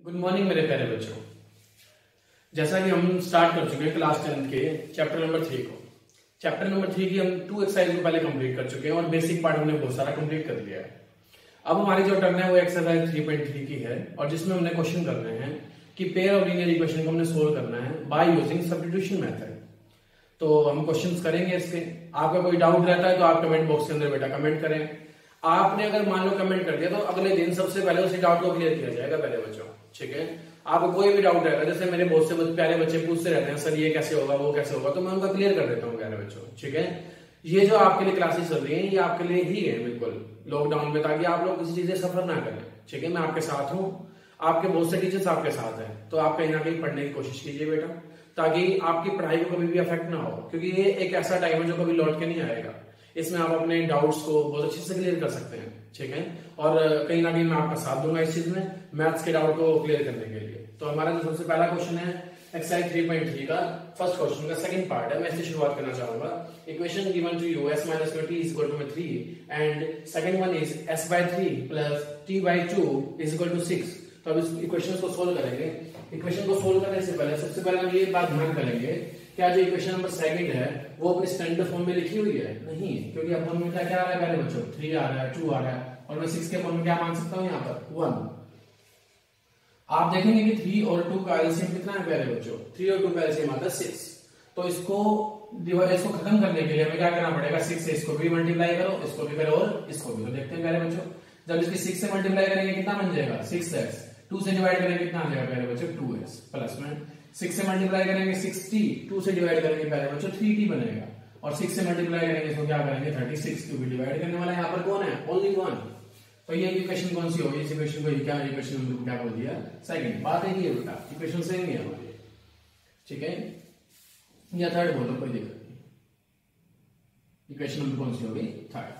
Good morning मेरे प्यारे बच्चों। जैसा कि हम स्टार्ट कर चुके हैं क्लास 10 के चैप्टर नंबर 3 को। चैप्टर नंबर 3 की हम 2 एक्सरसाइज को पहले कंप्लीट कर चुके हैं और बेसिक पार्ट हमने बहुत सारा कंप्लीट कर लिया है। अब हमारी जो टर्न है वो एक्सरसाइज 3.3 की है और जिसमें हमने क्वेश्चन करने हैं कि पेयर ऑफ लीनियर इक्वेशन को हमने सोल्व करना है बाय यूजिंग सब्स्टिट्यूशन मेथड। तो हम क्वेश्चंस करेंगे इसके। आपका कोई डाउट रहता है तो आप कमेंट बॉक्स के अंदर बेटा कमेंट करें। आपने अगर मान लो कमेंट कर दिया तो अगले दिन सबसे पहले उस डाउट को क्लियर किया जाएगा पहले बच्चों, ठीक है। आपको कोई भी डाउट रहेगा, जैसे मेरे बहुत से प्यारे बच्चे पूछते रहते हैं सर ये कैसे होगा वो कैसे होगा, तो मैं उनका क्लियर कर देता हूँ प्यारे बच्चों, ठीक है। ये जो आपके लिए क्लासेस चल रही है ये आपके लिए ही है बिल्कुल लॉकडाउन में, ताकि आप लोग किसी चीज से सफर ना करें, ठीक है। मैं आपके साथ हूँ, आपके बहुत से टीचर्स आपके साथ हैं, तो आप कहीं ना कहीं पढ़ने की कोशिश कीजिए बेटा, ताकि आपकी पढ़ाई को कभी भी अफेक्ट ना हो, क्योंकि ये एक ऐसा टाइम है जो कभी लौट के नहीं आएगा। इसमें आप अपने डाउट्स को बहुत अच्छे से क्लियर कर सकते हैं, ठीक है। और कहीं ना कहीं मैं आपका साथ दूंगा इस चीज में मैथ्स के डाउट को क्लियर करने के लिए। तो हमारा जो सबसे पहला क्वेश्चन है एक्सरसाइज 3.3 का फर्स्ट क्वेश्चन का सेकंड पार्ट है, मैं इससे शुरुआत करना चाहूंगा। Equation given to you s minus t is equal to 3 and second one is s by 3 plus t by 2 is equal to 6। तो अब इस इक्वेशन को सोल्व करेंगे। इक्वेशन को सोल्व करने से पहले सबसे पहले हम ये बात ध्यान करेंगे, क्या जो इक्वेशन नंबर सेकंड है वो अपने स्टैंडर्ड फॉर्म में लिखी हुई है? नहीं, क्योंकि अब फॉर्म में क्या आ रहा है पहले बच्चों, 3 आ रहा है, 2 आ रहा है, और मैं 6 के फॉर्म में क्या मान सकता हूँ यहाँ पर 1। आप देखेंगे कि 3 और 2 का एलसीएम कितना है प्यारे बच्चों, 3 और 2 का एलसीएम आता है 6। तो इसको खत्म करने के लिए हमें क्या करना पड़ेगा, 6 से इसको भी मल्टीप्लाई करो, इसको भी करो और इसको भी। तो देखते हैं प्यारे बच्चों, जब इसकी 6 से मल्टीप्लाई करेंगे कितना बन जाएगा 6x, 2 से डिवाइड करेंगे कितना आ जाएगा प्यारे बच्चों 2x, प्लस में 6 से मल्टीप्लाई करेंगे 6t, 2 से डिवाइड करेंगे प्यारे बच्चों 3t बनेगा, और 6 से मल्टीप्लाई करेंगे इसको क्या करेंगे 36, क्योंकि डिवाइड करने वाला यहाँ पर कौन है, ओनली 1। तो ये इक्वेशन कौन सी होगी, इस इक्वेशन को क्या इक्वेशन नंबर क्या बोल दिया सेकंड। बात है ये बेटा इक्वेशन सेम ही है हमारी, ठीक है, या थर्ड बोलो कोई दिक्कत नहीं। इक्वेशन नंबर कौन सी होगी थर्ड।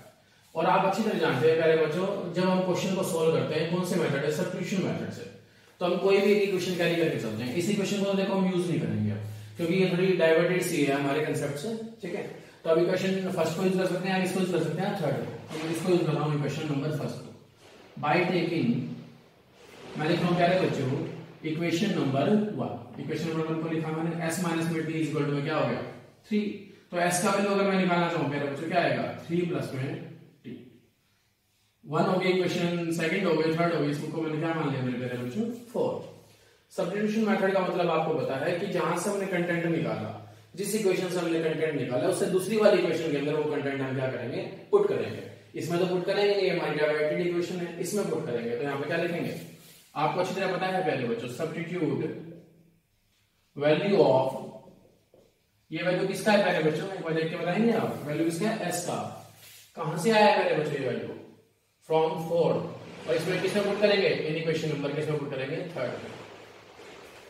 और आप अच्छी तरह जानते हैं प्यारे बच्चों, जब हम क्वेश्चन को सोल्व करते हैं कौन से मेथड है, सब्स्टिट्यूशन मेथड से, तो हम कोई भी इक्वेशन कैरी करके चलते हैं। इस इक्वेशन को देखो हम यूज नहीं करेंगे क्योंकि ये थोड़ी डाइवर्टेड सी है हमारे कंसेप्ट से, ठीक है। तो अब इक्वेशन फर्स्ट को यूज कर सकते हैं, इसको यूज कर सकते हैं थर्ड को। इसको यूज कर रहा हूँ इक्वेशन नंबर फर्स्ट को बाय टेकिंग, मैं लिख रहा हूँ प्यारे बच्चों इक्वेशन नंबर 1। इक्वेशन नंबर 1 को लिखा मैंने s minus में t इक्वल टू में क्या हो गया 3। तो s का वैल्यू अगर मैं निकालना चाहूँ प्यारे बच्चों क्या आएगा 3 प्लस में t। 1 हो गई इक्वेशन, सेकंड हो गई, थर्ड हो गई, इसको मैंने क्या मान लिया मेरे प्यारे बच्चों 4। सब्स्टिट्यूशन मेथड का मतलब आपको पता है कि जहां से हमने कंटेंट निकाला, जिस इक्वेशन से हमने कंटेंट निकाला उससे दूसरी वाली इक्वेशन के अंदर वो कंटेंट हम क्या करेंगे पुट करेंगे। इसमें तो पुट करेंगे नहीं, हमारी डाइवर्टेड इक्वेशन है, इसमें पुट करेंगे। तो यहाँ पे क्या लिखेंगे आपको अच्छी तरह पता है प्यारे बच्चों, सब्स्टिट्यूट वैल्यू ऑफ, ये वैल्यू किसका है प्यारे बच्चों, एक बार देख के बताएंगे आप, वैल्यू किसका है s का। कहां से आया है प्यारे बच्चों ये वैल्यू फ्रॉम 4, और इसमें किसमें पुट करेंगे इन इक्वेशन नंबर किसमें पुट करेंगे थर्ड में।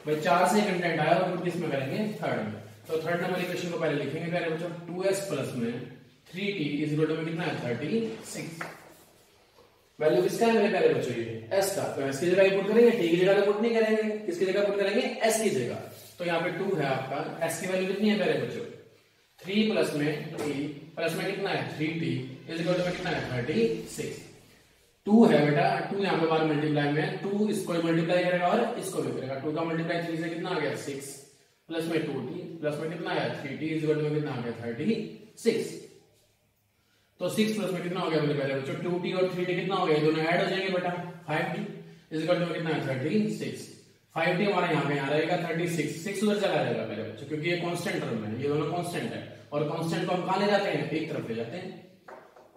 भाई 4 से कंटेंट आया और पुट किसमें करेंगे थर्ड में। तो थर्ड नंबर इक्वेशन को पहले लिखेंगे प्यारे बच्चों 2s प्लस में 3t इज इक्वल टू में कितना है 36। वैल्यू किसका है मेरे प्यारे बच्चों ये s का, तो s की जगह पुट करेंगे, t की जगह पुट नहीं करेंगे, किसकी जगह पुट करेंगे s की जगह। तो यहाँ पे 2 है आपका, s की वैल्यू कितनी है प्यारे बच्चों 3 प्लस में t प्लस में कितना है 3t इज इक्वल टू में कितना है 36। 2 है बेटा, 2 यहाँ पे बार मल्टीप्लाई में 2 इसको मल्टीप्लाई करेगा और इसको भी करेगा। 2 का मल्टीप्लाई 3 से कितना आ गया 6 प्लस में 2t प्लस में कितना है 3t इज इक्वल टू में कितना आ गया 36। तो 6 प्लस में कितना हो गया मेरे पहले बच्चों 2t और 3t कितना हो गया, दोनों ऐड हो जाएंगे बेटा 5t इज इक्वल टू में कितना है 36। 5t हमारा यहाँ पे यहाँ रहेगा 36, 6 उधर चला जाएगा मेरे बच्चों, क्योंकि ये कांस्टेंट टर्म है, ये दोनों कांस्टेंट है, और कांस्टेंट को हम कहां ले जाते हैं एक तरफ ले जाते हैं।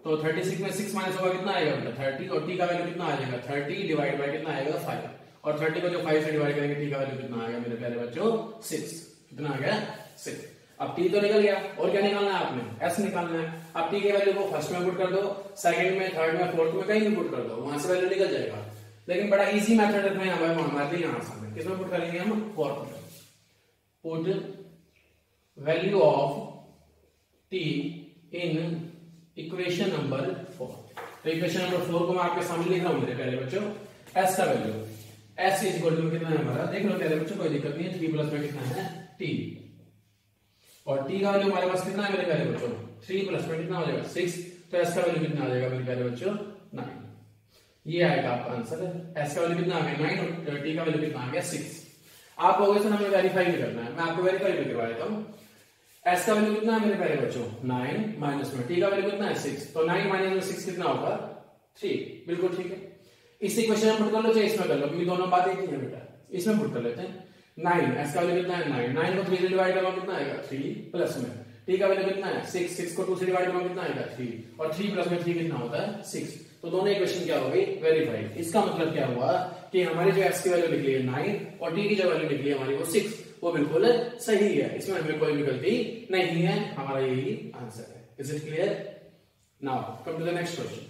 तो 36 में 6 माइनस होगा कितना आएगा बेटा 30, और t का वैल्यू कितना आ जाएगा 30 डिवाइड बाय कितना आएगा 5, और 30 को जो 5 से डिवाइड करेंगे t का वैल्यू कितना आएगा मेरे प्यारे बच्चों 6। कितना आ गया 6। अब t तो निकल गया, और क्या निकालना है आपने s निकालना है। अब t के वैल्यू को फर्स्ट में पुट कर दो, सेकंड में, थर्ड में, फोर्थ में, कहीं भी पुट कर दो, वहां से वैल्यू निकल जाएगा। लेकिन बड़ा इजी मेथड है हमारे यहाँ सामने, किसमें पुट करेंगे हम फोर्थ में। Put value of t in equation number 4। तो इक्वेशन नंबर 4 को मैं आपके सामने लिख रहा हूं मेरे प्यारे बच्चों, s का value s is equal to कितना है हमारा, देख लो प्यारे बच्चों कोई दिक्कत नहीं है, 3 प्लस में कितना है t, और t का वैल्यू हमारे पास कितना है मेरे प्यारे बच्चों 3 प्लस में कितना हो जाएगा 6। तो s का वैल्यू कितना आ जाएगा मेरे प्यारे बच्चों 9। ये आएगा आपका आंसर। एस का वैल्यू कितना आ गया 9 और टी का वैल्यू कितना आ गया 6। आप लोगों से हमें वेरीफाई भी करना है, मैं आपको वेरीफाई भी करवा देता हूँ। एस का वैल्यू कितना है मेरे प्यारे बच्चों 9 माइनस में टी का वैल्यू कितना है 6, तो 9 माइनस में 6 कितना होगा 3। बिल्कुल ठीक है। इसी क्वेश्चन में पुट कर लो चाहे इसमें कर लो, क्योंकि दोनों बातें एक ही है बेटा। इसमें पुट कर लेते हैं 9, एस का वैल्यू कितना है 9, 9 को 3 से डिवाइड करो कितना आएगा 3, प्लस में टी का वैल्यू कितना है 6, 6 को 2 से डिवाइड करो कितना आएगा 3, और 3 प्लस में 3 कितना होता है 6। तो दोनों इक्वेशन क्या हो गई वेरीफाइड। इसका मतलब क्या हुआ कि हमारी जो एक्स की वैल्यू निकली है 9 और टी की जो वैल्यू निकली है हमारी वो 6, वो बिल्कुल सही है, इसमें हमें कोई भी गलती नहीं है, हमारा यही आंसर है। Is it clear? Now come to the next question.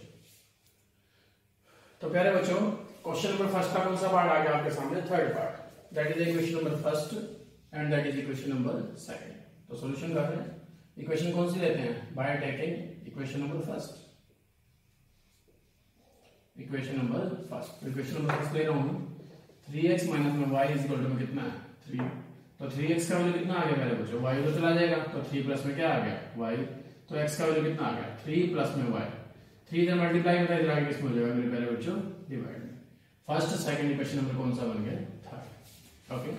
तो प्यारे बच्चों क्वेश्चन नंबर फर्स्ट का कौन सा पार्ट आ गया आपके सामने? Third part, that is equation number first and that is equation number second. तो सॉल्यूशन कर रहे हैं। इक्वेशन कौन सी लेते हैं? By taking equation number first. Equation number first ले रहा हूं 3x माइनस में y इज इक्वल टू कितना है 3। तो 3x का वैल्यू कितना आ गया मेरे बच्चों? y तो चला जाएगा, तो 3 प्लस में क्या आ गया y, तो x का वैल्यू कितना आ गया 3 प्लस में y। 3 इधर मल्टीप्लाई होता है, इधर आगे किसमें हो जाएगा मेरे प्यारे बच्चों? डिवाइड में। फर्स्ट सेकंड इक्वेशन नंबर कौन सा बन गया? थर्ड। ओके,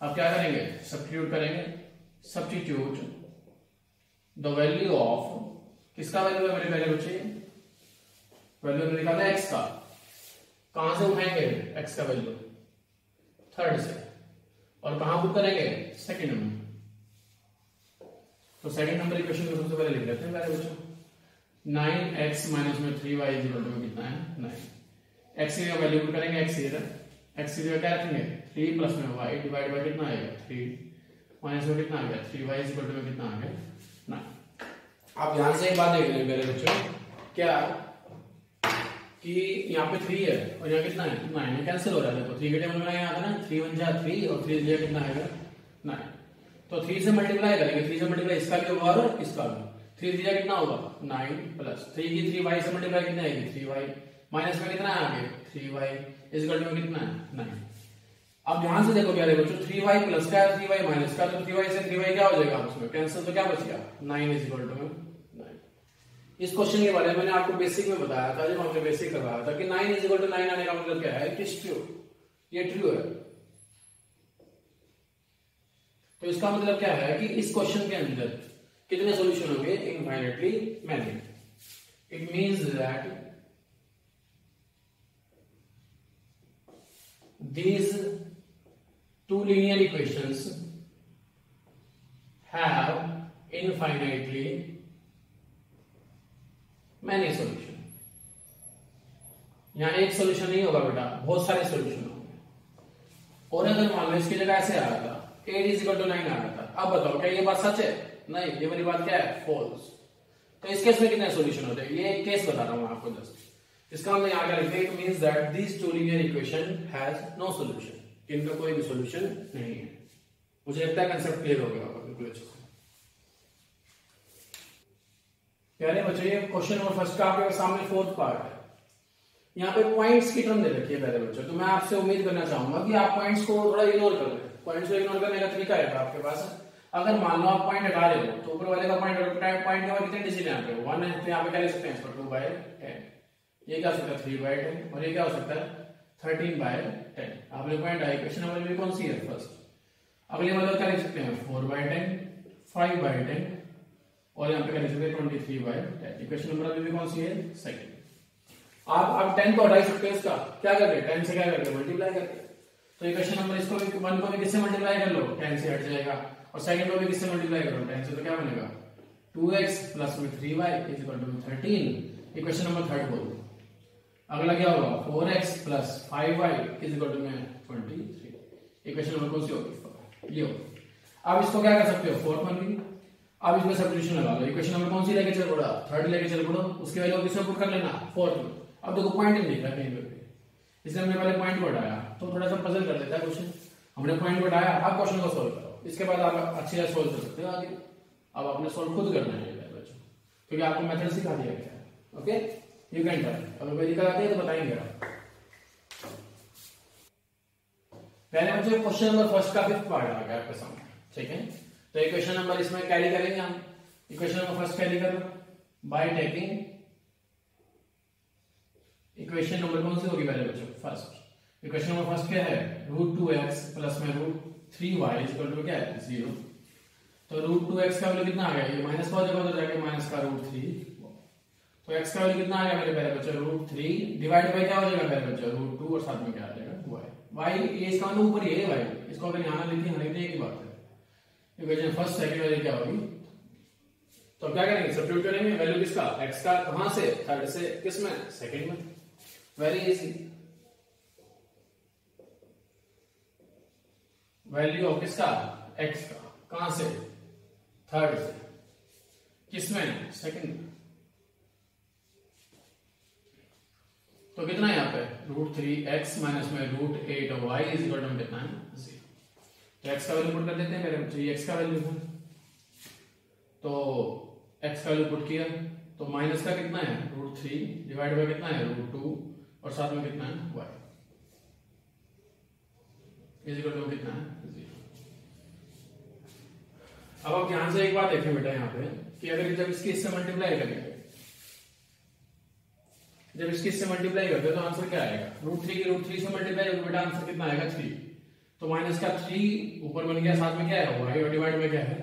अब क्या करेंगे? सब्स्टिट्यूट करेंगे। सब्स्टिट्यूट द वैल्यू ऑफ, किसका वैल्यू है मेरे प्यारे बच्चे? वैल्यू हमने निकाला x का, कहां से उठाएंगे x का वैल्यू? थर्ड से, और कहां पुट करेंगे? सेकंड में। तो सेकंड नंबर इक्वेशन को सबसे पहले लिख लेते हैं मेरे बच्चों। 9x माइनस में 3y इज इक्वल टू कितना है 9। x की वैल्यू पुट करेंगे, x इधर, x की जगह क्या रखेंगे 3 प्लस में y डिवाइड बाय कितना आएगा 3 माइनस में कितना आ गया 3y इज इक्वल टू कितना आ गया 9। आप ध्यान से एक बात देख लेंगे मेरे बच्चों, क्या कि यहाँ पे 3 है और यहाँ कितना है 9, कैंसिल हो रहा है। देखो 3 के टेबल में यहाँ आता है ना, 3 1 जा 3 और 3 लिया कितना आएगा 9। तो 3 से मल्टीप्लाई करेंगे, 3 से मल्टीप्लाई इसका भी होगा और इसका भी। 3 दिया कितना होगा 9 प्लस 3 की 3y से मल्टीप्लाई कितना आएगी 3y माइनस में कितना है आगे 3y इज इक्वल टू कितना है 9। अब ध्यान से देखो प्यारे बच्चों, 3y प्लस का 3y माइनस का, तो 3y से 3y क्या हो जाएगा उसमें कैंसिल, तो क्या बच गया 9 इज इक्वल टू 9। इस क्वेश्चन के बारे में मैंने आपको बेसिक में बताया था, जब हमने बेसिक करवाया था कि 9 इज इक्वल टू 9 आने का मतलब क्या है? इट इज ट्रू, ये ट्रू है। तो इसका मतलब क्या है कि इस क्वेश्चन के अंदर कितने सॉल्यूशन होंगे? Infinitely many. It means that these two linear equations have infinitely many solution। यहां एक सॉल्यूशन नहीं होगा बेटा, बहुत सारे सॉल्यूशन होंगे। और अगर मान लो इसकी जगह ऐसे आ रहा था 8 इज इक्वल टू 9 आ रहा था, अब बताओ क्या ये बात सच है? नहीं, ये वाली बात क्या है? फॉल्स। तो इस केस में कितने सॉल्यूशन होते हैं? ये एक केस बता रहा हूं आपको जस्ट। इसका मतलब यहां का लिखते हैं, it means that this two linear equation has no solution, इनका कोई भी सॉल्यूशन नहीं है। मुझे लगता है कंसेप्ट क्लियर हो गया होगा बिल्कुल अच्छे से। प्यारे बच्चों ये क्वेश्चन नंबर फर्स्ट का आपके सामने फोर्थ पार्ट है। यहाँ पे पॉइंट्स की टर्म दे रखी है प्यारे बच्चों, तो मैं आपसे उम्मीद करना चाहूंगा कि आप पॉइंट्स को थोड़ा इग्नोर कर लें। पॉइंट्स को इग्नोर करने का तरीका है आपके पास। अगर मान लो आप पॉइंट हटा रहे हो तो ऊपर वाले का पॉइंट के बाद कितने डिजिट यहाँ पे 1 है, तो यहाँ पे क्या लिख सकते हैं इसको 2/10। ये क्या हो सकता है 3/10, और ये क्या हो सकता है 13/10। आप लोग पॉइंट इक्वेशन नंबर कौन सी है? फर्स्ट। अगले मतलब क्या लिख सकते हैं 4/10, 5/10, और यहाँ पे क्या लिख सकते हैं 23/10। इक्वेशन नंबर अभी भी कौन सी है? सेकंड। आप 10 को हटा सकते हो, इसका क्या करके 10 से क्या करके मल्टीप्लाई करके। तो इक्वेशन नंबर इसको 1 को भी किससे मल्टीप्लाई कर लो 10 से हट जाएगा, और सेकंड को भी किससे मल्टीप्लाई करो 10 से, तो क्या बनेगा 2x प्लस में 3y is equal to 13। Equation number third बोलो। अगला क्या होगा 4x plus 5y is equal to 23। Equation number कौन सी होगी? ये होगी। अब इसको क्या कर सकते हो फोर्थ वन भी। अब इसमें सब्स्टिट्यूशन लगा लो। इक्वेशन नंबर कौन सी लेके चल पड़ा? थर्ड लेके चल पड़ो, उसके वैल्यू किसमें पुट कर लेना फोर्थ में। अब देखो पॉइंट नहीं दिख रहा कहीं पे, इसलिए हमने पहले पॉइंट को हटाया, तो थोड़ा सा पजल कर देता है क्वेश्चन। हमने पॉइंट को हटाया, अब क्वेश्चन को सोल्व करो, इसके बाद आप अच्छे से सोल्व कर सकते हो आगे। अब आपने सोल्व खुद करना है बच्चों, क्योंकि आपको मेथड सिखा दिया गया है। Okay, you can try. अगर कोई दिक्कत आती है तो बताएंगे आप। पहले बच्चों क्वेश्चन नंबर फर्स्ट का फिफ्थ पार्ट आ गया आपके सामने, ठीक है। तो इक्वेशन नंबर इसमें कैरी करेंगे हम। इक्वेशन नंबर फर्स्ट कैरी करो बाय टेकिंग इक्वेशन नंबर कौन सी होगी पहले बच्चों? फर्स्ट। इक्वेशन नंबर फर्स्ट क्या है? √2x प्लस में √3y इक्वल टू क्या है? 0। तो √2x का वैल्यू कितना आ गया? ये माइनस का हो जाएगा, उधर जाके माइनस का √3। तो x का वैल्यू कितना आ गया मेरे पहले बच्चों? √3 डिवाइड बाय क्या हो जाएगा पहले बच्चों? √2 और साथ में क्या आ जाएगा? y। ये इसका मान ऊपर ही है y, इसको अगर यहां लिखी हमें एक ही बात है। इक्वेशन फर्स्ट सेकंड वाली क्या होगी? तो क्या करेंगे? सब्स्टिट्यूट करेंगे वैल्यू किसका? x का। कहां से? थर्ड से। किसमें? सेकंड में। Very easy. वैल्यू ऑफ किसका? x का। कहां से? थर्ड से। किसमें? सेकंड में। तो कितना है यहाँ पे? √3x माइनस में √8y इज इक्वल टू कितना है? 0। तो x का वैल्यू पुट कर देते हैं मेरे बच्चे, ये x का वैल्यू है। तो x का वैल्यू पुट किया तो माइनस का कितना है? √3 डिवाइड बाय कितना है? √2 और साथ में कितना है? y इज इक्वल टू कितना है? 0। अब आप ध्यान से एक बात देखें बेटा यहाँ पे कि अगर जब इसकी इससे मल्टीप्लाई करेंगे, जब इसकी इससे मल्टीप्लाई करते हैं तो आंसर क्या आएगा? √3 की √3 से मल्टीप्लाई होगा बेटा, आंसर कितना आएगा? 3। तो माइनस का 3 ऊपर बन गया, साथ में क्या है? y और डिवाइड में क्या है?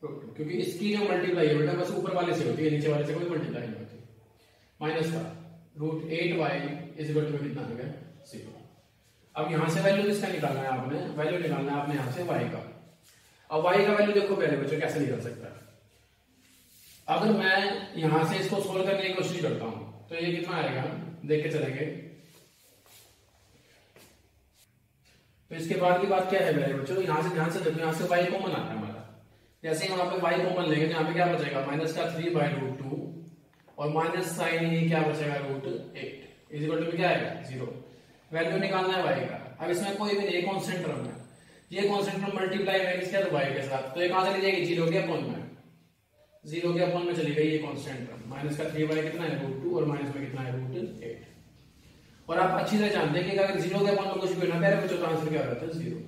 क्योंकि इसकी जो मल्टीप्लाई है बेटा बस ऊपर वाले से होती है, नीचे वाले से कोई मल्टीप्लाई नहीं होती। माइनस का √8y इज इक्वल टू कितना आ गया? 0। अब यहां से वैल्यू किसका निकालना है आपने? वैल्यू निकालना है आपने यहां से y का। अब y का वैल्यू देखो पहले बच्चों कैसे निकल सकता है। अगर मैं यहां से इसको सोल्व करने की कोशिश करता हूं तो ये कितना आएगा? देख के चलेंगे। तो इसके बाद की बात क्या है मेरे बच्चों? यहां से ध्यान से देखो, यहां से y कॉमन आता है हमारा। जैसे ही वहां पे y कॉमन लेंगे तो यहाँ पे क्या बचेगा? माइनस का 3/√2 और माइनस साइन ये क्या बचेगा? √8 इज इक्वल टू क्या आएगा? 0। वैल्यू निकालना है y का। अब इसमें कोई भी नहीं, कांस्टेंट टर्म है, ये कांस्टेंट टर्म मल्टीप्लाई है किसके? तो y के साथ। तो ये कहां चली जाएगी? 0 के अपॉन में। 0 के अपॉन में चली गई ये कांस्टेंट टर्म। माइनस का 3y कितना है? √2 और माइनस में कितना है? √8। और आप अच्छी तरह जानते हैं कि अगर 0 के अपॉन में कुछ भी होना प्यारे बच्चों तो आंसर क्या होता है? 0।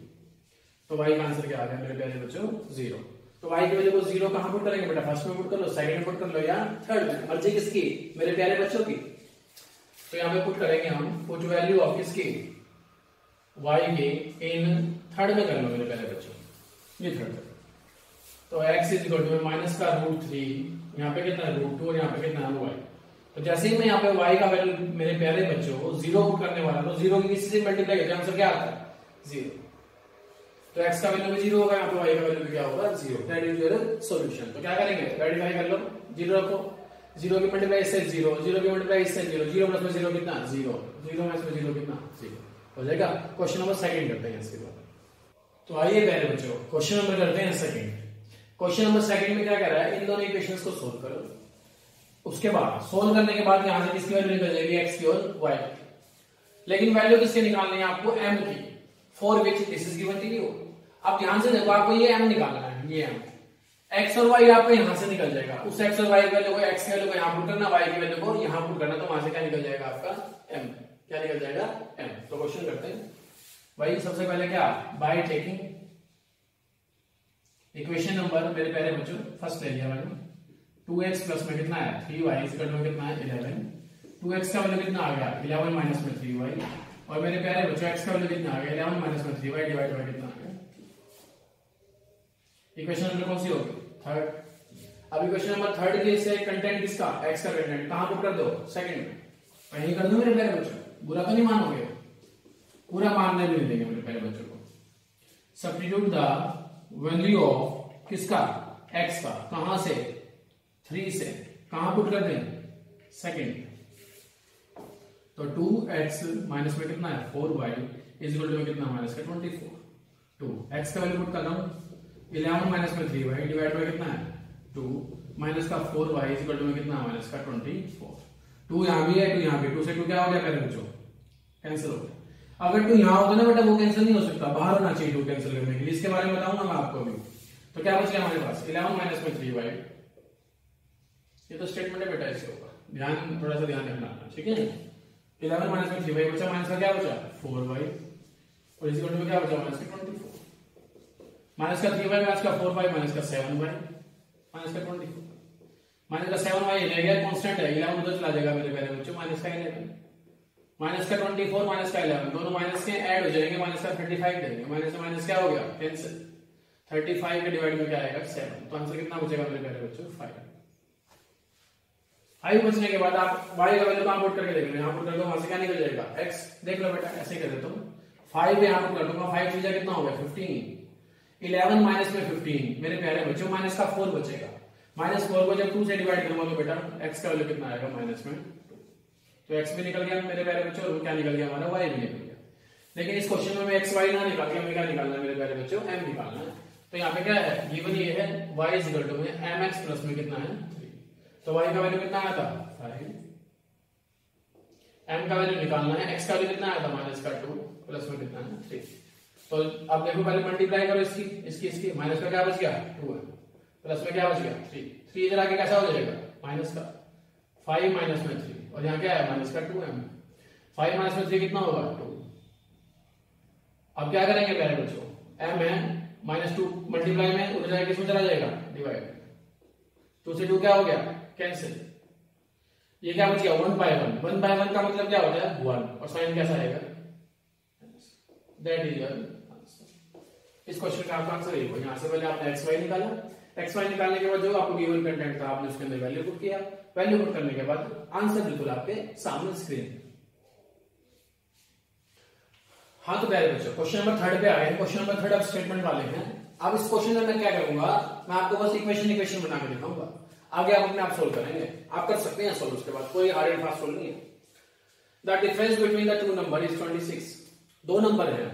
तो y का आंसर क्या आ गया मेरे प्यारे बच्चों? 0। तो y की वैल्यू को 0 कहां पुट करेंगे बेटा? फर्स्ट में पुट कर लो, सेकंड में पुट कर लो या थर्ड में, मर्जी किसकी मेरे प्यारे बच्चों की। तो यहां पे पुट करेंगे हम, पुट वैल्यू ऑफ किसकी? y के इन थर्ड में कर लो मेरे प्यारे बच्चों, ये थर्ड। तो x is equal to minus का √3, यहाँ पे कितना है? √2 और यहाँ पे कितना है? y। तो जैसे ही मैं यहाँ पे y का वैल्यू मेरे प्यारे बच्चों 0 पुट करने वाला तो 0 की किसी से मल्टीप्लाई करते हैं, आंसर क्या आता है? 0। तो x का वैल्यू भी 0 होगा, यहाँ पे y का वैल्यू क्या होगा? 0। That is your solution. तो क्या करेंगे? रेक्टिफाई कर लो, 0 रखो, 0 की मल्टीप्लाई इससे 0, 0 की मल्टीप्लाई इससे 0, 0 प्लस में 0 कितना? 0, 0 में 0 कितना? 0 हो जाएगा। क्वेश्चन नंबर सेकंड करते हैं इसके बाद। तो आइए पहले बच्चों क्वेश्चन नंबर करते हैं सेकंड। क्वेश्चन नंबर सेकंड में क्या कह रहा है? इन दोनों इक्वेशंस को सोल्व करो। उसके बाद सोल्व करने के बाद यहां से किसकी वैल्यू निकल जाएगी? x की और y की। लेकिन वैल्यू किसके निकालनी है आपको? m की, for which this is given to you. अब ध्यान से देखो, आपको ये m निकालना है, ये m। x और y आपको यहां से निकल जाएगा। उस x और y की वैल्यू को, x की वैल्यू को यहां पुट करना, y की वैल्यू को यहां पुट करना, तो वहां से क्या निकल जाएगा आपका? m। क्या निकल जाएगा? m। तो क्वेश्चन करते हैं भाई। सबसे पहले क्या? बाय टेकिंग इक्वेशन नंबर मेरे प्यारे बच्चों फर्स्ट ले लिया मैंने। 2x प्लस में कितना है? 3y इज इक्वल टू कितना है? 11। 2x का वैल्यू कितना आ गया? 11 माइनस में 3y। और मेरे प्यारे बच्चों x का वैल्यू कितना आ गया? 11 माइनस में 3y डिवाइड बाय कितना आ गया? इक्वेशन नंबर कौन सी होगी? थर्ड। अब इक्वेशन नंबर थर्ड के से कंटेंट किसका? x का कंटेंट कहां पुट कर दो? सेकंड में। वहीं कर दो मेरे प्यारे बच्चों, बुरा तो नहीं मानोगे? पूरा मानने भी नहीं देंगे मेरे प्यारे बच्चों को। सब्स्टिट्यूट द वैल्यू ऑफ किसका? x का। कहां से? 3 से। कहां पुट कर दें? सेकंड। तो 2x माइनस में कितना है? 4y इज इक्वल टू कितना? माइनस का 24। 2 x का वैल्यू पुट कर रहा हूं, 11 माइनस में 3y डिवाइड बाय कितना है? 2 माइनस का 4y इज इक्वल टू कितना? माइनस का 24। 2 यहां भी है, 2 यहां भी, 2 से 2 क्या हो गया मेरे बच्चों? कैंसिल हो गया। अगर 2 यहां होगा ना बेटा वो कैंसिल नहीं हो सकता, बाहर होना चाहिए 2 कैंसिल करने के लिए। इसके बारे में बताऊंगा मैं आपको अभी। तो क्या बच गया हमारे पास? 11 माइनस में 3y। ये तो स्टेटमेंट है बेटा, इसके ऊपर ध्यान, थोड़ा सा ध्यान रखना, ठीक है। 11 माइनस में 3y बचा, माइनस का क्या बचा? 4y और इस इक्वल टू क्या बचा? माइनस का 24। माइनस का 3y माइनस का 4y माइनस का 7y माइनस का 24। माइनस का 7y ले गया, कांस्टेंट है, 11 उधर चला जाएगा मेरे प्यारे बच्चों, माइनस का 11। माइनस का 24 माइनस का 11 दोनों माइनस के ऐड हो जाएंगे, माइनस का 35 देंगे, माइनस से माइनस क्या हो गया कैंसिल, 35 के डिवाइड में क्या आएगा 7, तो आंसर कितना बचेगा मेरे प्यारे बच्चों 5। 5 बचने के बाद आप y का वैल्यू कहां पुट करके देख लो, यहां पुट कर दो, वहां से क्या निकल जाएगा x, देख लो बेटा ऐसे कर देता हूं 5 यहां पुट कर दूंगा, 5 चीजा कितना हो गया 15, 11 माइनस में 15 मेरे प्यारे बच्चों माइनस का 4 बचेगा, माइनस 4 को जब 2 से डिवाइड करूंगा तो बेटा x का वैल्यू कितना आएगा माइनस में 2, तो x भी निकल गया मेरे प्यारे बच्चों, और क्या निकल गया हमारा y भी निकल गया। लेकिन इस क्वेश्चन में मैं x y ना निकाल के हमें क्या निकालना है मेरे प्यारे बच्चों m निकालना है, तो यहाँ पे क्या है गिवन ये है y इज इक्वल टू में mx प्लस में कितना है 3, तो y का वैल्यू कितना आया था 5, m का वैल्यू निकालना है, x का वैल्यू कितना आया था माइनस का 2 प्लस में कितना है 3, तो अब देखो पहले मल्टीप्लाई करो इसकी माइनस का क्या बच गया 2 है, प्लस में क्या बच गया 3 इधर आके कैसा हो जाएगा माइनस का 5 माइनस में 3, और यहाँ क्या है माइनस का 2m, 5 माइनस में 3 कितना होगा 2। अब क्या करेंगे प्यारे बच्चों, m है माइनस 2 मल्टीप्लाई में उधर जाके किसमें चला जाएगा डिवाइड, 2 से 2 क्या हो गया कैंसिल, ये क्या बच गया 1 by 1, 1 by 1 का मतलब क्या होता है 1, और साइन कैसा आएगा, दैट इज योर आंसर। इस क्वेश्चन का आपका आंसर ये हो, यहां से पहले आपने xy निकाला, xy निकालने के बाद जो आपको गिवन कंटेंट था आपने उसके अंदर वैल्यू पुट किया, वैल्यू पुट करने के बाद आंसर बिल्कुल आपके सामने स्क्रीन। हाँ तो प्यारे बच्चों क्वेश्चन नंबर 3 पे आ गए, क्वेश्चन नंबर 3 अब स्टेटमेंट वाले हैं। अब इस क्वेश्चन में मैं क्या करूंगा, मैं आपको बस इक्वेशन बना के दिखाऊंगा, आगे आप अपने आप सोल्व करेंगे, आप कर सकते हैं सोल्व, उसके बाद कोई हार्ड एंड फास्ट सोल्व नहीं है। The difference between the two number is 26, दो नंबर है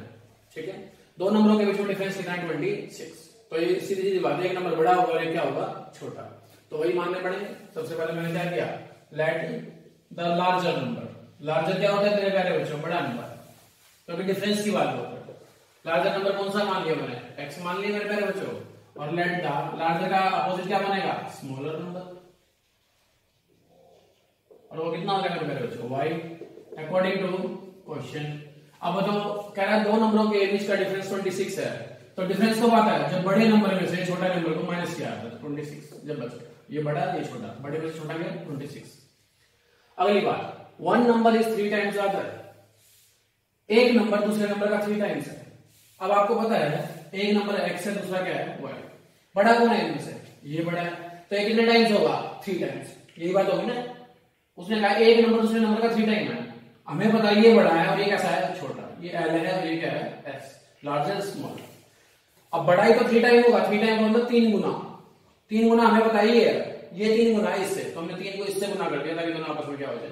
ठीक है, दो नंबरों के बीच में डिफरेंस लिखना है 26, तो ये सीधी सीधी बात है, एक नंबर बड़ा होगा और एक क्या होगा छोटा, तो वही मानने पड़ेंगे। सबसे पहले मैंने क्या किया, let the larger number, larger क्या होता है मेरे प्यारे बच्चों बड़ा नंबर, तो अभी डिफरेंस की बात होती है, लार्जर नंबर कौन सा मान लिया मैंने x मान लिया मेरे प्यारे बच्चों, और लेट द लार्जर का अपोजिट क्या बनेगा स्मॉलर नंबर, और वो कितना हो जाएगा मेरे प्यारे बच्चों y अकॉर्डिंग टू क्वेश्चन। अब बताओ कह रहा है दो नंबरों के बीच का डिफरेंस 26 है, तो डिफरेंस कब आता है जब बड़े नंबर में से छोटा नंबर को माइनस किया जाता है, 26 जब बच गया, ये बड़ा ये छोटा, बड़े में से छोटा गया 26। अगली बात, one number is 3 times other, एक नंबर दूसरे नंबर का 3 टाइम्स है। अब आपको पता है एक नंबर x है दूसरा क्या है y, बड़ा कौन है इनमें से ये बड़ा है, तो ये कितने टाइम्स होगा 3 टाइम्स, यही बात होगी ना, उसने कहा एक नंबर दूसरे नंबर का 3 टाइम है, हमें पता ये बड़ा है और ये कैसा है छोटा, ये L है और ये क्या है S, लार्जर स्मॉल। अब बड़ा ही तो 3 टाइम होगा, 3 टाइम मतलब 3 गुना, 3 गुना हमें पता ही है, ये 3 गुना है इससे, तो हमने 3 को इससे गुना कर दिया ताकि दोनों आपस में क्या हो जाए।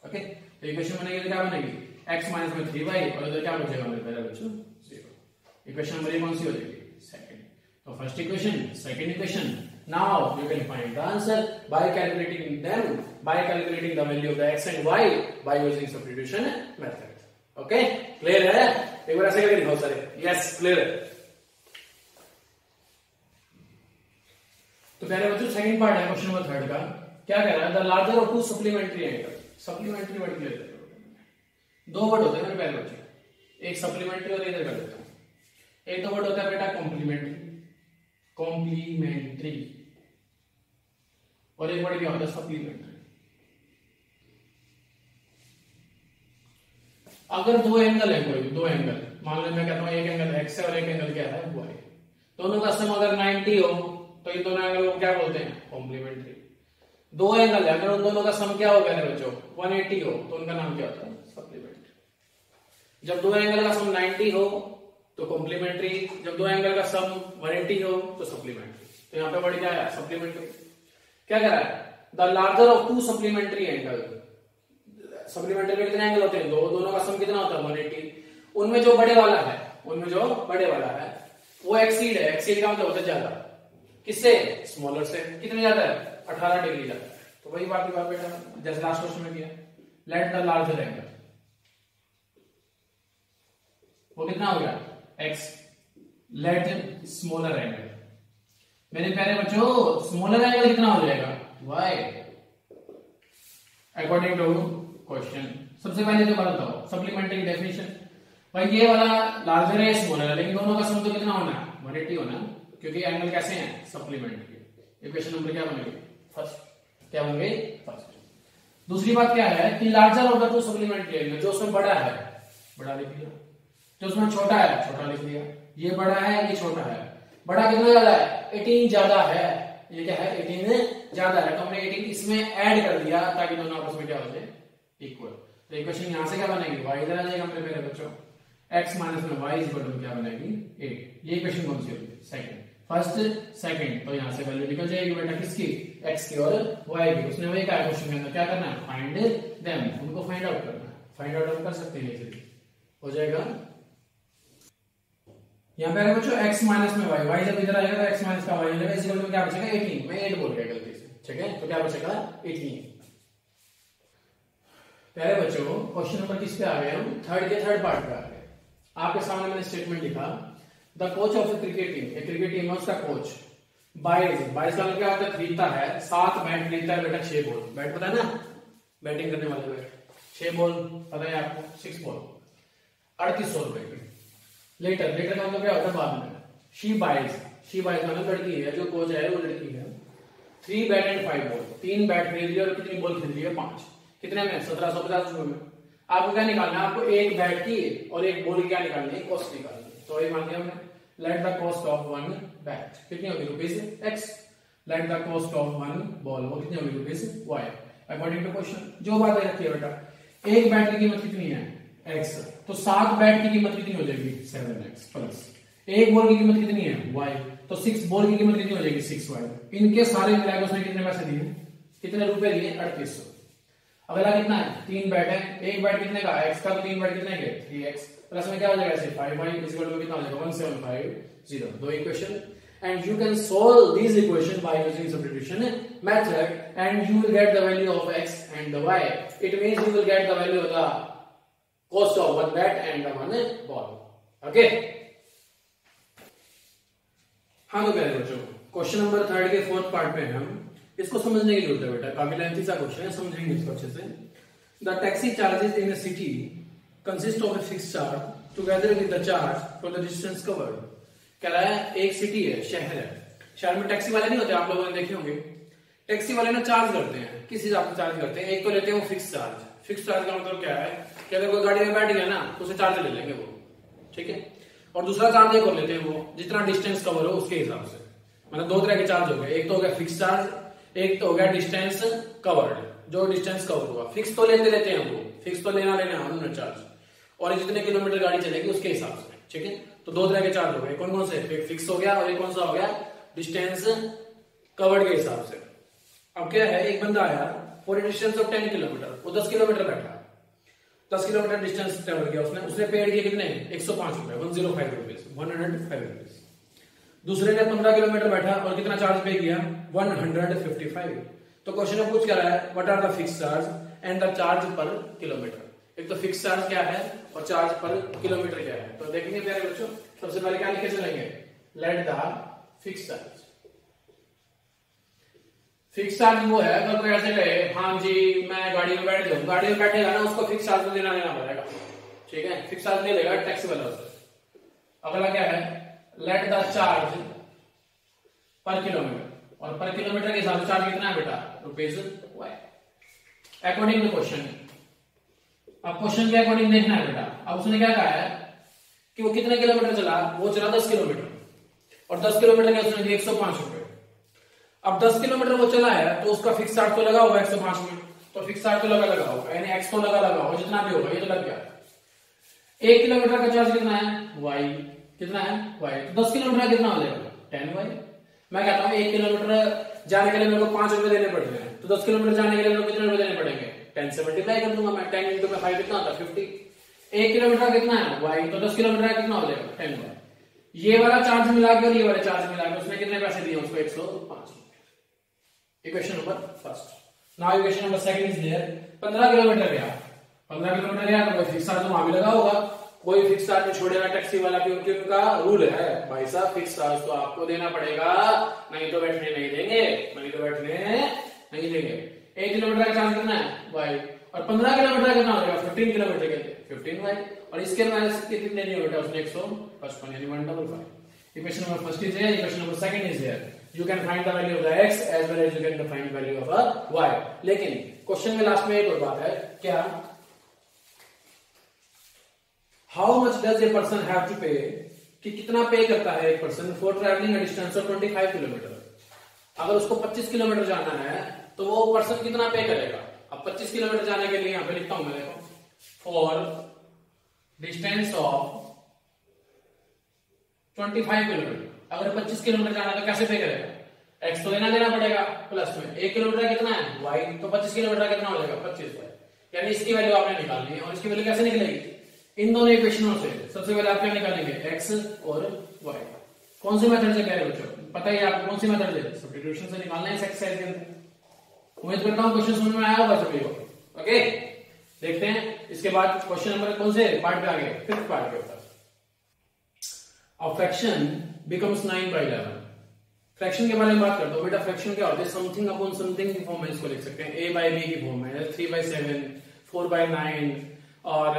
ओके, तो इक्वेशन बनेगी क्या बनेगी x माइनस में 3y, और इधर क्या बचेगा मेरे प्यारे बच्चों 0। इक्वेशन नंबर कौन सी हो जाएगी सेकंड, तो first equation second equation. Now you can find the answer by calculating them, by calculating the value of the x and y by using substitution method. Okay, clear है? एक बार ऐसे करके दिखाओ सारे। Yes, clear है। तो प्यारे बच्चों सेकंड पार्ट है क्वेश्चन नंबर 3 का, क्या कह रहा है, the larger of to supplementary angle, supplementary word clear करो, दो वर्ड होते हैं मेरे प्यारे बच्चों, एक सप्लीमेंट्री और इधर कर देता हूं, एक तो वर्ड होता है बेटा कॉम्प्लीमेंट्री, कॉम्प्लीमेंट्री, और एक वर्ड क्या होता है सप्लीमेंट्री। अगर दो एंगल है कोई, दो एंगल मान लो मैं कहता हूं एक एंगल x है और एक एंगल क्या है y, दोनों का सम अगर 90 हो तो इन दोनों एंगल को क्या बोलते हैं कॉम्प्लीमेंट्री। दो एंगल है अगर उन दोनों का सम क्या हो गया बच्चों 180 हो तो उनका नाम क्या होता है सप्लीमेंट्री। जब दो एंगल का सम 90 हो तो कॉम्प्लीमेंट्री, जब दो एंगल का सम 180 हो तो सप्लीमेंट्री। तो यहाँ पे वर्ड क्या है सप्लीमेंट्री। क्या कह रहा है the larger of to supplementary angle, supplementary में कितने एंगल होते हैं दो, दोनों का सम कितना होता है 180, उनमें जो बड़े वाला है, उनमें जो बड़े वाला है वो एक्सीड है, एक्सीड का मतलब होता है ज्यादा, किससे स्मॉलर से, कितने ज्यादा है 18 डिग्री ज्यादा। तो वही बात बेटा जैसे लास्ट क्वेश्चन में किया, लेट द लार्जर एंगल, वो कितना हो गया x, लेट स्मॉलर एंगल, मेरे प्यारे बच्चों स्मॉलर एंगल कितना हो जाएगा y अकॉर्डिंग टू क्वेश्चन। सबसे पहले तो बताओ सप्लीमेंट्री डेफिनेशन, भाई ये वाला लार्जर है स्मॉलर है लेकिन दोनों का सम तो कितना होना है 180 होना, क्योंकि एंगल कैसे हैं सप्लीमेंट्री। इक्वेशन नंबर क्या बनेगी फर्स्ट, क्या बन गई फर्स्ट। दूसरी बात क्या है कि larger of the two supplementary element, जो उसमें बड़ा है बड़ा लिख लिया, जो उसमें छोटा है छोटा लिख लिया। ये बड़ा है ये छोटा है। बड़ा कितना ज्यादा है? 18 ज्यादा है। ये क्या है? 18 ज्यादा है, तो हमने 18 इसमें ऐड कर दिया ताकि दोनों आपस में क्या हो जाए? इक्वल। तो इक्वेशन यहां से क्या बनेगी? y इधर आ जाएगा मेरे प्यारे बच्चों, x माइनस में y इक्वल टू क्या बनेगी? 8। ये इक्वेशन कौन सी होगी? सेकंड। फर्स्ट सेकंड, तो यहां से वैल्यू निकल जाएगी बेटा किसकी? x की और y की। उसने वही कहा क्वेश्चन के अंदर, क्या करना है? फाइंड देम, उनको फाइंड आउट करना है। फाइंड आउट हम कर सकते हैं इजीली, हो जाएगा। यहाँ पे अगर बच्चों x माइनस में y जब इधर आएगा तो x माइनस का y लेगा, इसी में क्या बचेगा? 18। मैं 8 बोल गया गलती से, ठीक है? तो क्या बचेगा? 18। प्यारे बच्चों क्वेश्चन नंबर किस पे आ गए हम? थर्ड के थर्ड पार्ट पे आ गए। आपके सामने मैंने स्टेटमेंट लिखा, the coach of the cricket team, एक क्रिकेट टीम है उसका कोच बाइज का मतलब क्या होता है? खरीदता है 7 बैट, खरीदता है बेटा 6 बॉल। बैट पता है ना, बैटिंग करने वाले बैट। 6 बॉल पता है आपको? 6 बॉल 3800 रुपए की। लेटर का मतलब क्या होता है? बाद में। शी बाइज मतलब लड़की है, जो कोच है वो लड़की है। 3 बैट एंड 5 बॉल, 3 बैट खरीद लिया और कितनी बॉल खरीद लिया? 5। कितने में? 1750 रुपए में। आपको क्या निकालना है? आपको एक बैट की और एक बॉल की क्या निकालनी है? कॉस्ट निकालनी है। तो ये मान लिया हमने, let the cost of 1 bat कितनी होगी? ₹x। Let the cost of 1 ball, वो कितनी होगी? ₹y according to question. जो बात रखी है बेटा, एक बैट की कीमत कितनी है? x, तो 7 बैट की कीमत कितनी हो जाएगी? 7x प्लस एक बॉल की कीमत कितनी है? y, तो 6 बॉल की कीमत कितनी हो जाएगी? 6y। इनके सारे मिलाकर उसने कितने पैसे दिए? कितने रुपए दिए? 3800। अगला कितना है? 3 बैट है। एक बैट कितने का? x का, तो 3 बैट कितने के? 3x प्लस में क्या हो जाएगा? ऐसे 5y इक्वल टू कितना हो जाएगा? 1750। दो equation, and you can solve these equation by using substitution method, and you will get the value of x and the y. It means you will get the value of the cost of 1 bat and the 1 ball. Okay? हाँ तो प्यारे बच्चों, question number 3 के 4th part पे हम इसको समझने की जरूरत है बेटा, काफी लेंथी सा क्वेश्चन है, समझेंगे इसको अच्छे से। The taxi charges in a city consist of a fixed charge together with the charge for the distance covered. कह रहा है एक सिटी है, शहर है, शहर में टैक्सी वाले नहीं होते, आप लोगों ने देखे होंगे। टैक्सी वाले ना चार्ज करते हैं, किस हिसाब से चार्ज करते हैं? एक तो लेते हैं वो फिक्स चार्ज। फिक्स चार्ज का मतलब क्या है कि अगर कोई गाड़ी में बैठ गया ना तो उसे चार्ज ले लेंगे वो, ठीक है। और दूसरा चार्ज ये कर लेते हैं वो जितना डिस्टेंस कवर हो उसके हिसाब से। मतलब 2 तरह के चार्ज हो गए, एक तो हो गया फिक्स चार्ज, एक तो हो गया डिस्टेंस कवर्ड। जो डिस्टेंस कवर हुआ फिक्स तो लेते हैं वो, फिक्स तो लेना उन्होंने चार्ज, और जितने किलोमीटर गाड़ी चलेगी उसके हिसाब से, ठीक है। तो 2 तरह के चार्ज हो गए, कौन कौन से? एक फिक्स हो गया और एक कौन सा हो गया? डिस्टेंस कवर्ड के हिसाब से। अब क्या है, एक बंदा आया फॉर डिस्टेंस ऑफ 10 किलोमीटर, वो 10 किलोमीटर बैठा, 10 किलोमीटर डिस्टेंस ट्रेवल किया उसने पेड किए कितने? 105 रुपए, 105 रुपीज। दूसरे ने 15 किलोमीटर बैठा और कितना चार्ज पे किया? 155। तो क्वेश्चन में पूछ क्या रहा है? What are the fix charge and the charge per kilometre. एक तो फिक्स चार्ज क्या है और चार्ज पर किलोमीटर क्या है। तो देखेंगे प्यारे बच्चों, सबसे पहले क्या लिखे चलेंगे? Let the fix charge. Fix charge वो है अगर कोई ऐसे कहे हाँ जी मैं गाड़ी में बैठ जाऊं, गाड़ी में बैठेगा ना उसको फिक्स चार्ज लेना पड़ेगा, ठीक है। फिक्स चार्ज ले लेगा टैक्सी वाला उससे। अगला क्या है? Let the charge per kilometre, और पर किलोमीटर के हिसाब से चार्ज कितना है बेटा? ₹y according to question. अब क्वेश्चन के अकॉर्डिंग देखना है बेटा। अब उसने क्या कहा है कि वो कितने किलोमीटर चला? वो चला 10 किलोमीटर, और 10 किलोमीटर के उसने दिए 105 रुपए। अब 10 किलोमीटर वो चला है तो उसका फिक्स चार्ज तो लगा होगा 105 में, तो फिक्स चार्ज तो लगा होगा, यानी एक्स तो लगा होगा, जितना भी होगा ये तो लग गया। 1 किलोमीटर का चार्ज कितना है? y कितना है? y। तो 10 किलोमीटर कितना हो जाएगा? 10y। मैं कहता हूँ 1 किलोमीटर जाने के लिए मेरे को 5 रुपए देने पड़ते हैं, तो 10 किलोमीटर जाने के लिए मेरे को कितने रुपए देने पड़ेंगे? 10 से मल्टीप्लाई कर दूंगा मैं। 10 × 5 कितना होता है? 50। 1 किलोमीटर कितना है? y, तो 10 किलोमीटर का कितना हो जाएगा? 10y। ये वाला चार्ज मिला के और ये वाला चार्ज मिला के उसने कितने पैसे दिए उसको? 105। Equation number first. Now equation number second is there. 15 kilometre गया, 15 किलोमीटर गया तो कोई फिक्स चार्ज तो वहां भी लगा होगा, कोई फिक्स चार्ज नहीं छोड़ेगा टैक्सी वाला, क्योंकि उनका रूल है भाई साहब फिक्स चार्ज तो आपको देना पड़ेगा, नहीं तो बैठने नहीं देंगे, नहीं तो बैठने नहीं देंगे। 1 किलोमीटर का चार्ज कितना है? y, और 15 किलोमीटर कितना हो जाएगा? 15 किलोमीटर के 15y, और इसके माइनस कितने नहीं होगा उसने 155 यानी 155। Equation number first is here, equation number second is here. You can find the value of the x as well as you can find value of a y. लेकिन question में last में एक और बात है क्या, how much does a person have to pay, कि कितना पे करता है एक person for travelling distance of 25 kilometre. अगर उसको 25 किलोमीटर जाना है तो वो पर्सन कितना पे करेगा। अब 25 किलोमीटर जाने के लिए यहां पे लिखता हूं मैं, देखो, फॉर डिस्टेंस ऑफ 25 किलोमीटर। अगर 25 किलोमीटर जाना है तो कैसे पे करेगा, एक्स तो लेना देना पड़ेगा प्लस में 1 किलोमीटर कितना है वाई, तो 25 किलोमीटर कितना हो जाएगा 25 वाई, यानी इसकी वैल्यू आपने निकालनी है। और इसकी वैल्यू कैसे निकलेगी, इन दोनों इक्वेशनों से। सबसे पहले आप क्या निकालेंगे, एक्स और वाई। कौन सी मेथड से कह रहे बच्चों, पता ही आपको कौन सी मेथड से, सब्स्टिट्यूशन से निकालना है इस एक्सरसाइज के अंदर। उम्मीद करता हूं क्वेश्चन समझ में आया होगा सभी को। ओके, देखते हैं इसके बाद क्वेश्चन नंबर कौन से पार्ट पे आ गए, 5th पार्ट के ऊपर। A fraction becomes 9/11। फ्रैक्शन के बारे में बात करता हूं बेटा। फ्रैक्शन क्या होता है, समथिंग अपॉन समथिंग की फॉर्म में इसको लिख सकते हैं, a/b की फॉर्म में, 3/7, 4/9 और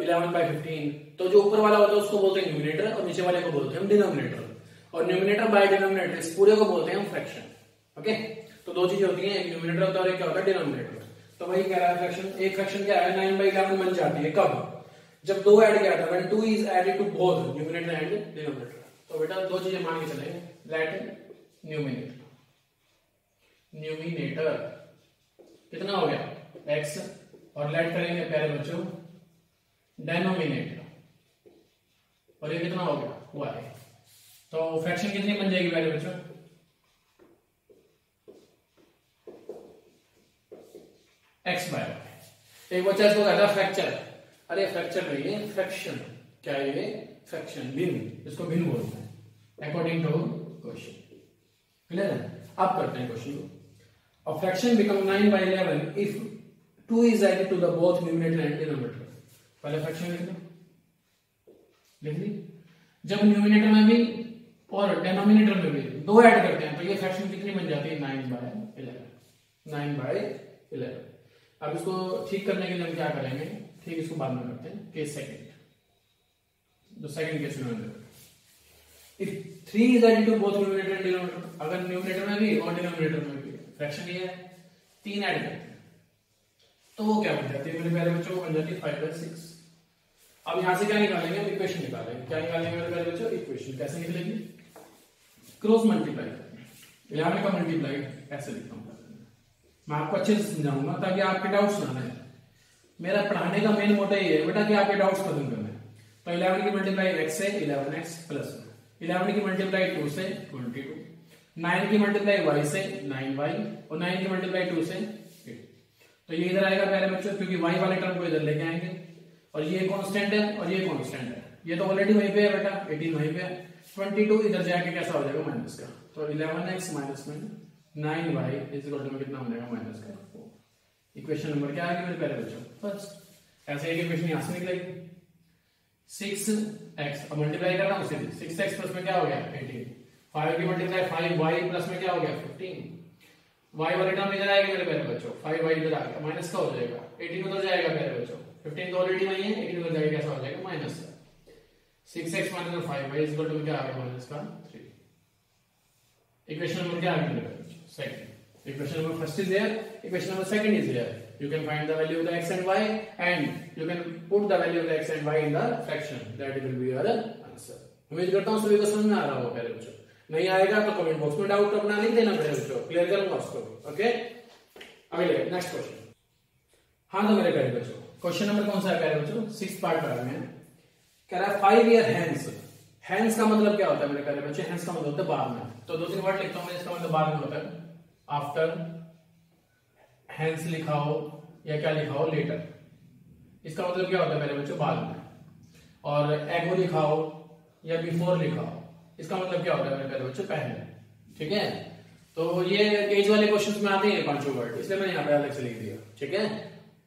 11/15। तो जो ऊपर वाला होता है उसको बोलते हैं न्यूमिनेटर और नीचे वाले को बोलते हैं हम डिनोमिनेटर। और न्यूमिनेटर बाय डिनोमिनेटर इस पूरे को बोलते हैं हम फ्रैक्शन। ओके, तो दो चीजें होती हैं, एक न्यूमिनेटर होता है और एक क्या होता है डिनोमिनेटर। तो वही कह रहा है फ्रैक्शन, एक फ्रैक्शन क्या है 9/11 बन जाती है कब, जब 2 ऐड किया था, when 2 is added to both numerator and denominator. तो बेटा दो चीजें मान के चलेंगे, लेट न्यूमिनेटर कितना हो गया x, और लेट करेंगे प्यारे बच्चों डेनोमिनेटर, और ये कितना हो गया y। तो फ्रैक्शन कितनी बन जाएगी प्यारे बच्चों, x/y। एक बच्चा इसको कहता है फ्रैक्चर, अरे फ्रैक्चर नहीं है फ्रैक्शन, क्या है ये फ्रैक्शन, भिन्न, इसको भिन्न बोलते हैं अकॉर्डिंग टू क्वेश्चन। क्लियर है, आप करते हैं क्वेश्चन को। A fraction become 9/11 if 2 is added to the both numerator and denominator। पहले फ्रैक्शन लिख ली, जब न्यूमिनेटर में भी और डिनोमिनेटर में भी 2 ऐड करते हैं तो ये फ्रैक्शन कितनी बन जाती है 9/11। 9/11। अब इसको ठीक करने के लिए हम क्या करेंगे, ठीक इसको बाद में करते हैं, केस सेकंड, जो सेकंड केस में If 3 is added to both numerator and denominator, अगर न्यूमिनेटर में भी और डिनोमिनेटर में भी फ्रैक्शन ये है 3 ऐड करते हैं तो वो क्या बन जाती है मेरे प्यारे बच्चों, बन जाती है 5/6। अब यहां से क्या निकालेंगे, हम इक्वेशन निकालेंगे। क्या निकालेंगे मेरे प्यारे बच्चों, इक्वेशन। कैसे निकलेगी, क्रॉस मल्टीप्लाई करेंगे। यहां का मल्टीप्लाई ऐसे लिखता हूं, मैं आपको अच्छे से समझाऊंगा ताकि आपके डाउट्स ना आए। मेरा पढ़ाने का मेन मोटिव ये है बेटा कि आपके डाउट्स खत्म करना है। तो 11 की मल्टीप्लाई x से 11x प्लस 11 की मल्टीप्लाई 2 से 22, 9 की मल्टीप्लाई y से 9y, और 9 की मल्टीप्लाई 2 से 8। तो ये इधर आएगा प्यारे बच्चों, क्योंकि y वाले टर्म को इधर लेके आएंगे, और ये कांस्टेंट है और ये कांस्टेंट है। ये तो ऑलरेडी वहीं पे है बेटा, 18 वहीं पे है। 22 इधर जाके कैसा हो जाएगा माइनस का, तो 11x माइनस में 9y इज इक्वल टू कितना हो जाएगा माइनस का 4। इक्वेशन नंबर क्या आएगी मेरे प्यारे बच्चों, फर्स्ट। ऐसे एक इक्वेशन यहां से निकलेगी 6x, अब मल्टीप्लाई कर रहा हूं सीधे, 6x प्लस में क्या हो गया 18, 5 की मल्टीप्लाई 5y प्लस में क्या हो गया 15, y वाले टर्म इधर आएगा मेरे प्यारे बच्चों, 5y इधर आ गया, माइनस का हो जाएगा, 18 उधर जाएगा प्यारे बच्चों, 15 तो ऑलरेडी वही है, 18 उधर जाएगा, कैसा हो जाएगा माइनस का 6x minus 5y is equal to क्या आ गया माइनस का 3। इक्वेशन नंबर क्या आ गया मेरे प्यारे बच्चों, second. Equation number first is there, equation number second is there. You can find the value of the x and y, and you can put the value of the x and y in the fraction. That will be your answer. उम्मीद करता हूँ सभी को समझ में आ रहा होगा प्यारे बच्चों। नहीं आएगा तो कमेंट बॉक्स में डाउट अपना लिख देना प्यारे बच्चों, क्लियर करूंगा उसको। ओके, अगले नेक्स्ट क्वेश्चन। हाँ तो मेरे प्यारे बच्चों, क्वेश्चन नंबर कौन सा है प्यारे बच्चों, 6th पार्ट पर में कह रहा है 5 year hence। hence का मतलब क्या होता है मेरे प्यारे बच्चों, hence का मतलब होता है बाद में। तो 2-3 वर्ड लिखता हूँ मैं, इसका मतलब बाद में होता है आफ्टर, हैंस लिखा हो या क्या लिखा हो लेटर, इसका मतलब क्या होता है मेरे बच्चों बाद में। और एगो लिखा हो या बिफोर लिखा हो, इसका मतलब क्या होता है मेरे बच्चों पहले। ठीक है, तो ये एज वाले क्वेश्चन में आते हैं 5 वर्ड, इसलिए मैंने यहाँ पे अलग से लिख दिया। ठीक है,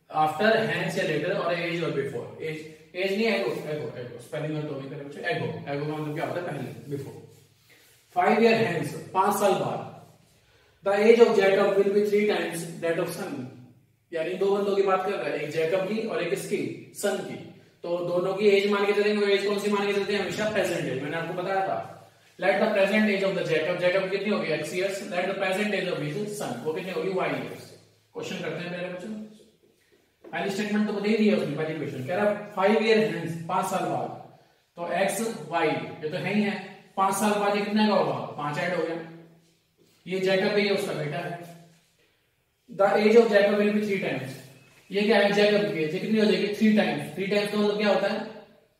आफ्टर, हैंस या लेटर, और एज और बिफोर। एज नहीं, एगो, एगो, एगो स्पेलिंग और तो नहीं मेरे बच्चों, एगो, एगो का मतलब क्या होता है पहले, बिफोर। 5 year hence, 5 साल बाद, The age of Jacob will be 3 times that of son। यानी दो बंदों की बात कर रहा है, एक जैकब की और एक इसकी सन की। तो दोनों की एज मान के चलेंगे, एज कौन सी मान के चलते हैं हमेशा प्रेजेंट एज, मैंने आपको बताया था। Let the present age of the Jacob, Jacob कितनी होगी x years, let the present age of his son, वो कितनी होगी y years। क्वेश्चन करते हैं पहले बच्चों। पहली स्टेटमेंट तो दे दी है उसने, पहली क्वेश्चन कह रहा 5 ईयर हेंस, 5 साल बाद, तो एक्स वाई ये तो है ही है, 5 साल बाद ये कितने का होगा, 5 ऐड हो गया। ये जैकब है, ये उसका बेटा है। The age of Jacob will be 3 times, ये क्या है जैकब की एज, कितनी हो जाएगी 3 टाइम्स। 3 टाइम्स का मतलब क्या होता है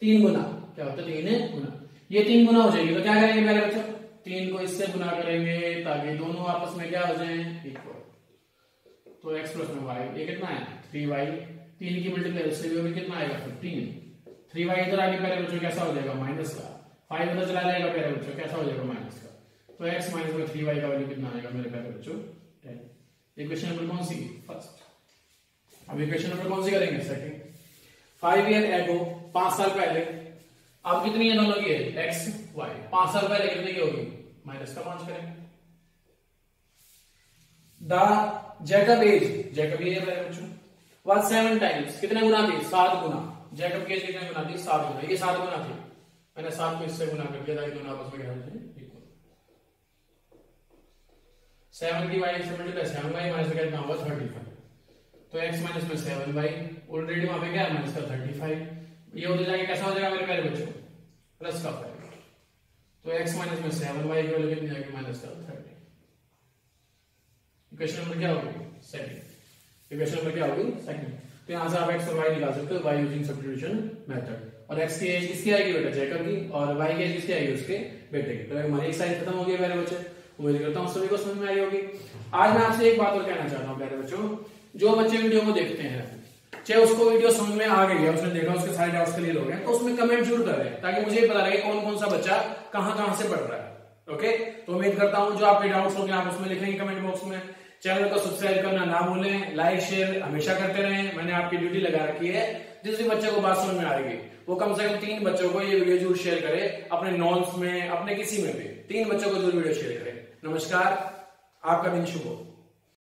3 गुना, क्या होता है 3 गुना, ये 3 गुना हो जाएगी। तो क्या करेंगे मेरे बच्चों, 3 को इससे गुना करेंगे ताकि दोनों आपस में क्या हो जाए इक्वल। तो x प्लस में y, ये कितना है 3y, 3 की मल्टीप्लाई उससे भी कितना आएगा 15। 3y इधर आगे मेरे बच्चों कैसा हो जाएगा माइनस का, 5 उधर चला जाएगा मेरे बच्चों कैसा हो जाएगा माइनस का। तो x माइनस में 3y का वैल्यू कितना आएगा मेरे प्यारे बच्चों 10। ये क्वेश्चन नंबर कौन सी फर्स्ट। अब ये क्वेश्चन नंबर कौन सी करेंगे सेकंड। 5 ईयर एगो, 5 साल पहले, अब कितनी है दोनों की x y, 5 साल पहले कितने की होगी माइनस का 5 करेंगे। द जैकब एज, जैकब ये है बच्चों, was 7 टाइम्स, कितने गुना थी 7 गुना। जैकब की एज कितने गुना थी 7 गुना, ये 7 गुना थी, मैंने 7 को इससे गुना कर दिया ताकि दोनों आपस में क्या हो जाए इक्वल। 7 की y से मल्टीप्लाई 7y माइनस का कितना होगा 35। तो x माइनस में 7y, ऑलरेडी वहां पे क्या है माइनस का 35, ये उधर जाके कैसा हो जाएगा मेरे प्यारे बच्चों प्लस का 5। तो x माइनस में 7y की वैल्यू कितनी आएगी माइनस का 30। इक्वेशन नंबर क्या होगी सेकंड। इक्वेशन नंबर क्या होगी सेकंड। तो यहां से आप x और y निकाल सकते हो बाय यूजिंग सब्स्टिट्यूशन मेथड। और x की एज किसकी आएगी बेटा जैकब की, और y की एज किसकी आएगी उसके बेटे की। तो हमारी एक्सरसाइज खत्म हो गई मेरे बच्चे, उम्मीद करता हूं सभी को समझ में आई होगी। आज मैं आपसे एक बात और कहना चाहता हूं प्यारे बच्चों, जो बच्चे वीडियो को देखते हैं चाहे उसको वीडियो समझ में आ गई है, उसने देखा उसके सारे डाउट्स क्लियर हो गए, तो उसमें कमेंट जरूर करें ताकि मुझे पता लगे कौन कौन सा बच्चा कहां से पढ़ रहा है। ओके, तो उम्मीद करता हूं जो आपके डाउट्स होंगे आप उसमें लिखेंगे कमेंट बॉक्स में। चैनल को सब्सक्राइब करना ना भूलें, लाइक शेयर हमेशा करते रहें। मैंने आपकी ड्यूटी लगा रखी है, जिस भी बच्चे को बात समझ में आएगी वो कम से कम 3 बच्चों को ये वीडियो जरूर शेयर करे, अपने नॉन्स में अपने किसी में भी 3 बच्चों को जरूर वीडियो शेयर करें। नमस्कार, आपका दिन शुभ हो।